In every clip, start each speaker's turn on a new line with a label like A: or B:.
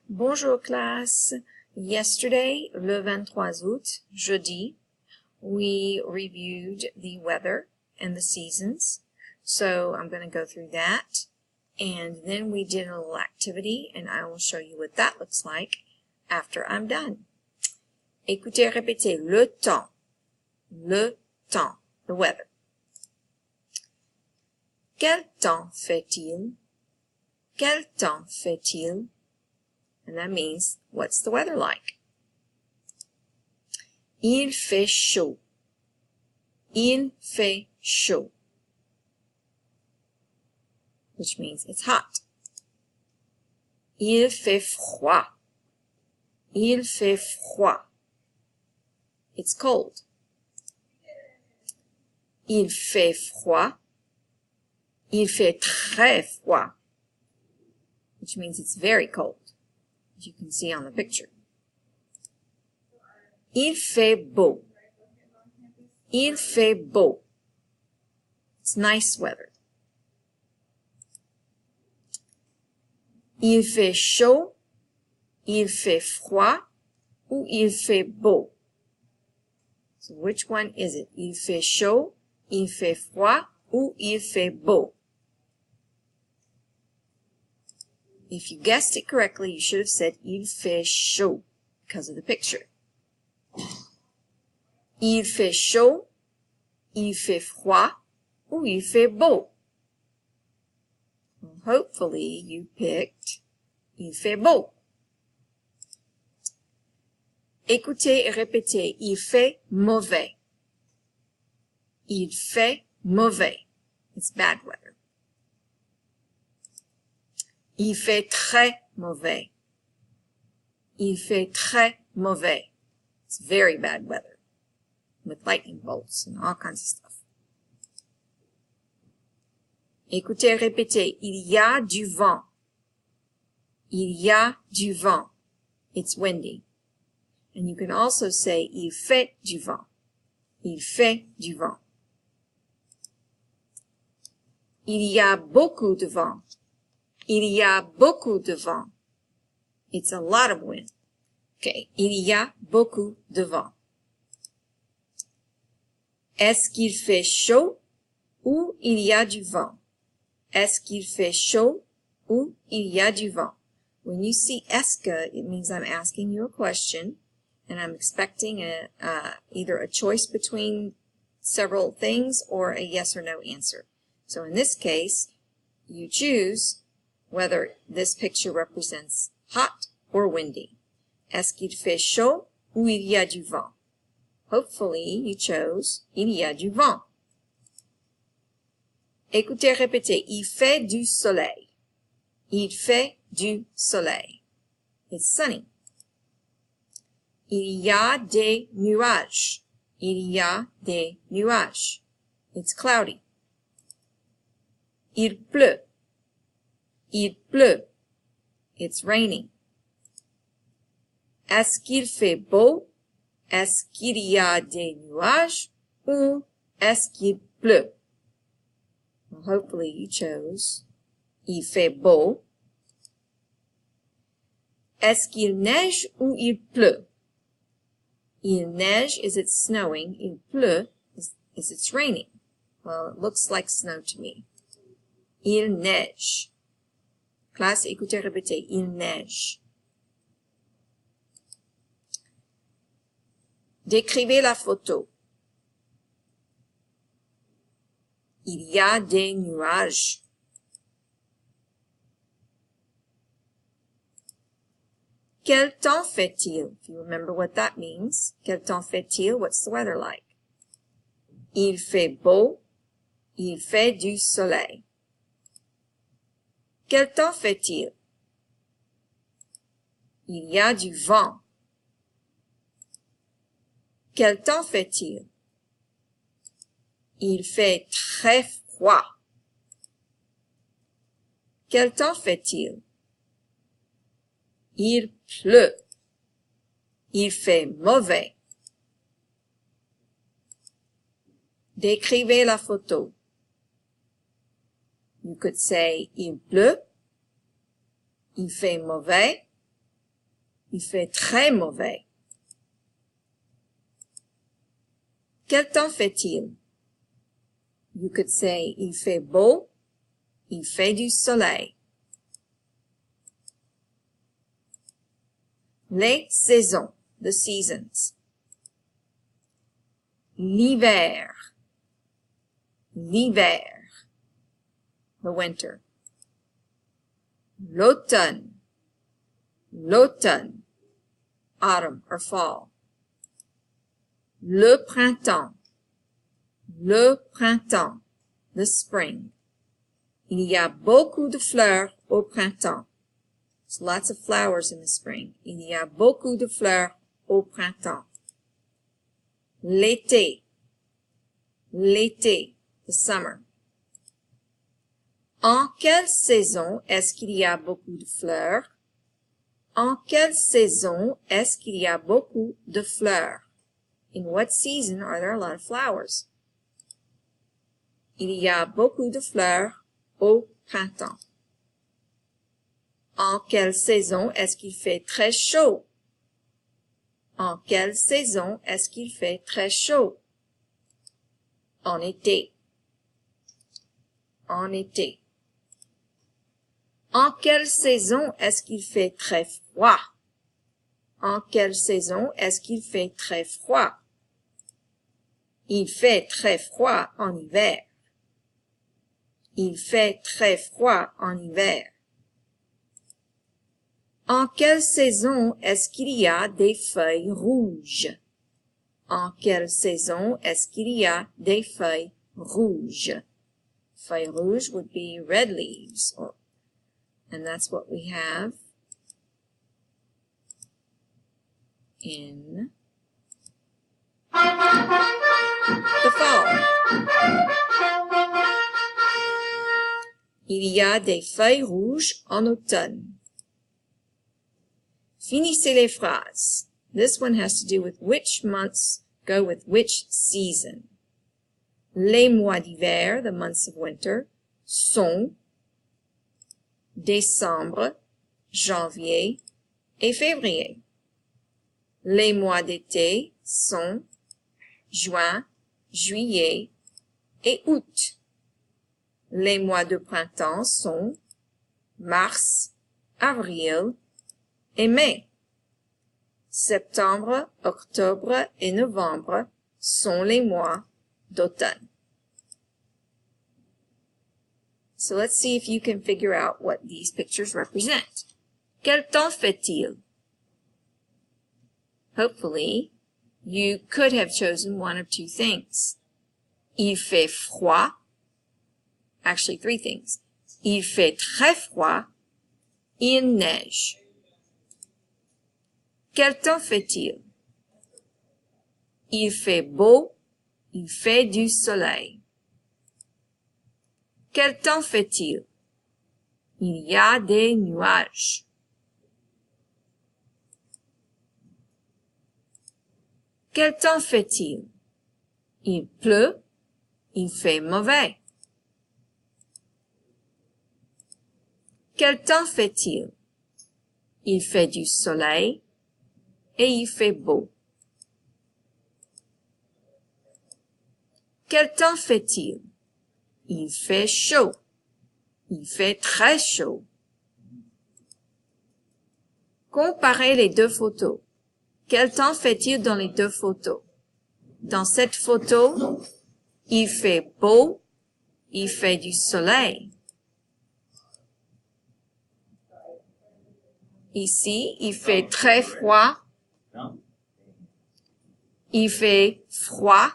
A: Bonjour classe. Yesterday, le 23 août, jeudi, we reviewed the weather and the seasons. So I'm going to go through that. And then we did a little activity, and I will show you what that looks like after I'm done. Écoutez, répétez le temps, the weather. Quel temps fait-il? Quel temps fait-il? And that means, what's the weather like? Il fait chaud. Il fait chaud. Which means it's hot. Il fait froid. Il fait froid. It's cold. Il fait froid. Il fait très froid. Which means it's very cold, as you can see on the picture. Il fait beau. Il fait beau. It's nice weather. Il fait chaud, il fait froid, ou il fait beau. So which one is it? Il fait chaud, il fait froid, ou il fait beau. If you guessed it correctly, you should have said il fait chaud because of the picture. Il fait chaud, il fait froid, ou il fait beau. Well, hopefully you picked il fait beau. Écoutez et répétez, il fait mauvais. Il fait mauvais. It's bad weather. Il fait très mauvais. Il fait très mauvais. It's very bad weather. With lightning bolts and all kinds of stuff. Écoutez, répétez. Il y a du vent. Il y a du vent. It's windy. And you can also say, il fait du vent. Il fait du vent. Il y a beaucoup de vent. Il y a beaucoup de vent. It's a lot of wind. Okay. Il y a beaucoup de vent. Est-ce qu'il fait chaud ou il y a du vent? Est-ce qu'il fait chaud ou il y a du vent? When you see est-ce que, it means I'm asking you a question and I'm expecting either a choice between several things or a yes or no answer. So in this case, you choose whether this picture represents hot or windy. Est-ce qu'il fait chaud ou il y a du vent? Hopefully you chose il y a du vent. Écoutez, répétez. Il fait du soleil. Il fait du soleil. It's sunny. Il y a des nuages. Il y a des nuages. It's cloudy. Il pleut. Il pleut. It's raining. Est-ce qu'il fait beau? Est-ce qu'il y a des nuages? Ou est-ce qu'il pleut? Well, hopefully you chose il fait beau. Est-ce qu'il neige ou il pleut? Il neige is it's snowing. Il pleut is it's raining. Well, it looks like snow to me. Il neige. Classe, écoutez, répétez. Il neige. Décrivez la photo. Il y a des nuages. Quel temps fait-il? If you remember what that means. Quel temps fait-il? What's the weather like? Il fait beau. Il fait du soleil. Quel temps fait-il? Il y a du vent. Quel temps fait-il? Il fait très froid. Quel temps fait-il? Il pleut. Il fait mauvais. Décrivez la photo. You could say il pleut, il fait mauvais, Il fait très mauvais. Quel temps fait-il? You could say, il fait beau, il fait du soleil. Les saisons, the seasons. L'hiver, l'hiver, the winter. L'automne, l'automne, autumn or fall. Le printemps, the spring. Il y a beaucoup de fleurs au printemps. There's lots of flowers in the spring. Il y a beaucoup de fleurs au printemps. L'été, l'été, the summer. En quelle saison est-ce qu'il y a beaucoup de fleurs? En quelle saison est-ce qu'il y a beaucoup de fleurs? In what season are there a lot of flowers? Il y a beaucoup de fleurs au printemps. En quelle saison est-ce qu'il fait très chaud? En quelle saison est-ce qu'il fait très chaud? En été. En été. En quelle saison est-ce qu'il fait très froid? En quelle saison est-ce qu'il fait très froid? Il fait très froid en hiver. Il fait très froid en hiver. En quelle saison est-ce qu'il y a des feuilles rouges? En quelle saison est-ce qu'il y a des feuilles rouges? Feuilles rouges would be red leaves, and that's what we have in the fall. Il y a des feuilles rouges en automne. Finissez les phrases. This one has to do with which months go with which season. Les mois d'hiver, the months of winter, sont décembre, janvier et février. Les mois d'été sont juin, juillet et août. Les mois de printemps sont mars, avril et mai. Septembre, octobre et novembre sont les mois d'automne. So let's see if you can figure out what these pictures represent. Quel temps fait-il? Hopefully, you could have chosen one of two things. Il fait froid. Actually, three things. Il fait très froid. Il neige. Quel temps fait-il? Il fait beau. Il fait du soleil. Quel temps fait-il? Il y a des nuages. Quel temps fait-il? Il pleut. Il fait mauvais. Quel temps fait-il? Il fait du soleil et il fait beau. Quel temps fait-il? Il fait chaud. Il fait très chaud. Comparez les deux photos. Quel temps fait-il dans les deux photos? Dans cette photo, il fait beau, il fait du soleil. Ici, il fait très froid. Il fait froid.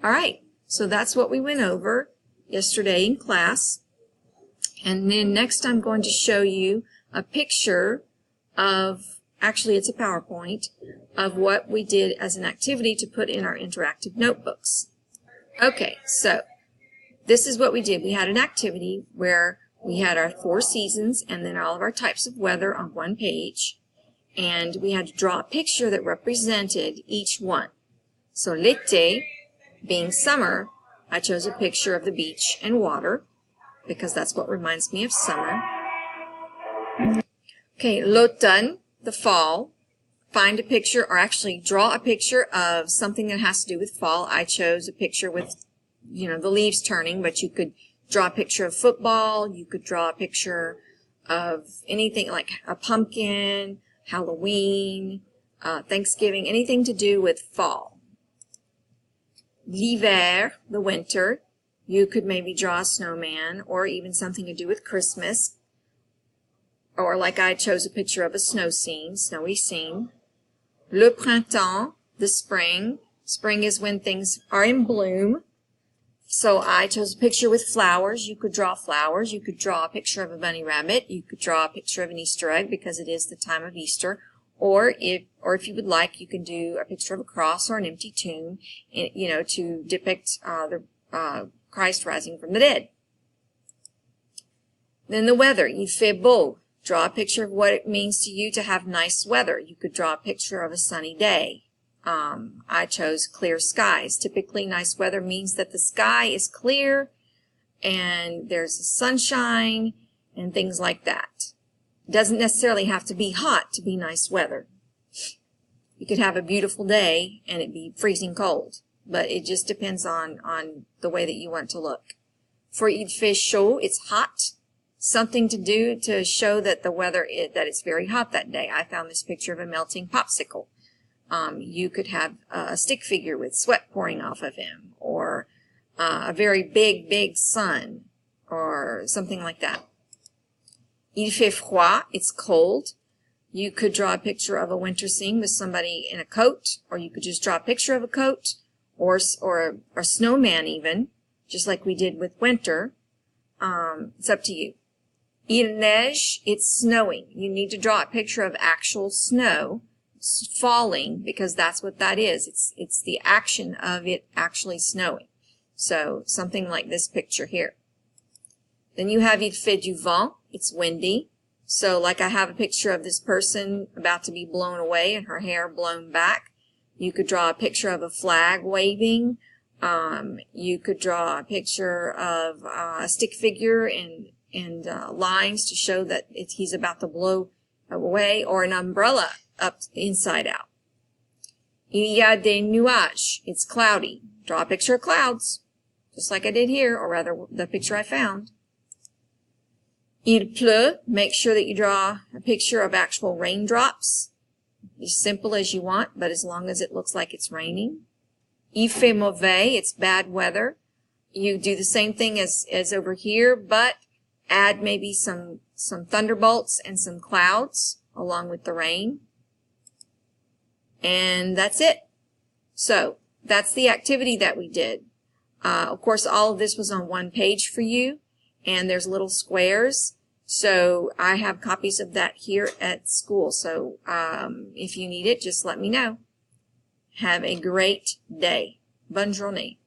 A: All right, so that's what we went over yesterday in class. And then next I'm going to show you a picture of, actually it's a PowerPoint, of what we did as an activity to put in our interactive notebooks. Okay, so this is what we did. We had an activity where we had our 4 seasons and then all of our types of weather on one page. And we had to draw a picture that represented each one. So l'été, being summer, I chose a picture of the beach and water. because that's what reminds me of summer. Okay, l'automne, the fall. Find a picture, or actually draw a picture of something that has to do with fall. I chose a picture with, the leaves turning, but you could draw a picture of football. You could draw a picture of anything like a pumpkin, Halloween, Thanksgiving, anything to do with fall. L'hiver, the winter. You could maybe draw a snowman, or even something to do with Christmas. Or like I chose a picture of a snowy scene. Le printemps, the spring. Spring is when things are in bloom. So I chose a picture with flowers. You could draw flowers. You could draw a picture of a bunny rabbit. You could draw a picture of an Easter egg because it is the time of Easter. Or if you would like, you can do a picture of a cross or an empty tomb, to depict Christ rising from the dead. Then the weather. Il fait beau. Draw a picture of what it means to you to have nice weather. You could draw a picture of a sunny day. I chose clear skies. Typically, nice weather means that the sky is clear and there's sunshine and things like that. It doesn't necessarily have to be hot to be nice weather. You could have a beautiful day and it be freezing cold, but it just depends on the way that you want to look. For il fait chaud, it's hot. Something to do to show that the weather that it's very hot that day. I found this picture of a melting popsicle. You could have a stick figure with sweat pouring off of him, or a very big sun, or something like that. Il fait froid, it's cold. You could draw a picture of a winter scene with somebody in a coat, or you could just draw a picture of a coat, or a snowman even, just like we did with winter. It's up to you. Il neige, it's snowing. You need to draw a picture of actual snow falling, because that's what that is. It's the action of it actually snowing. So something like this picture here. Then you have il fait du vent, it's windy. So like I have a picture of this person about to be blown away and her hair blown back. You could draw a picture of a flag waving. You could draw a picture of a stick figure and lines to show that he's about to blow away, or an umbrella up inside out. Il y a des nuages. It's cloudy. Draw a picture of clouds, just like I did here, or rather the picture I found. Il pleut. Make sure that you draw a picture of actual raindrops. As simple as you want, but as long as it looks like it's raining. Il fait mauvais. It's bad weather. You do the same thing as over here, but add maybe some thunderbolts and some clouds along with the rain. And that's it. So that's the activity that we did. Of course, all of this was on one page for you, and there's little squares. So I have copies of that here at school. So if you need it, just let me know. Have a great day. Bonne journée.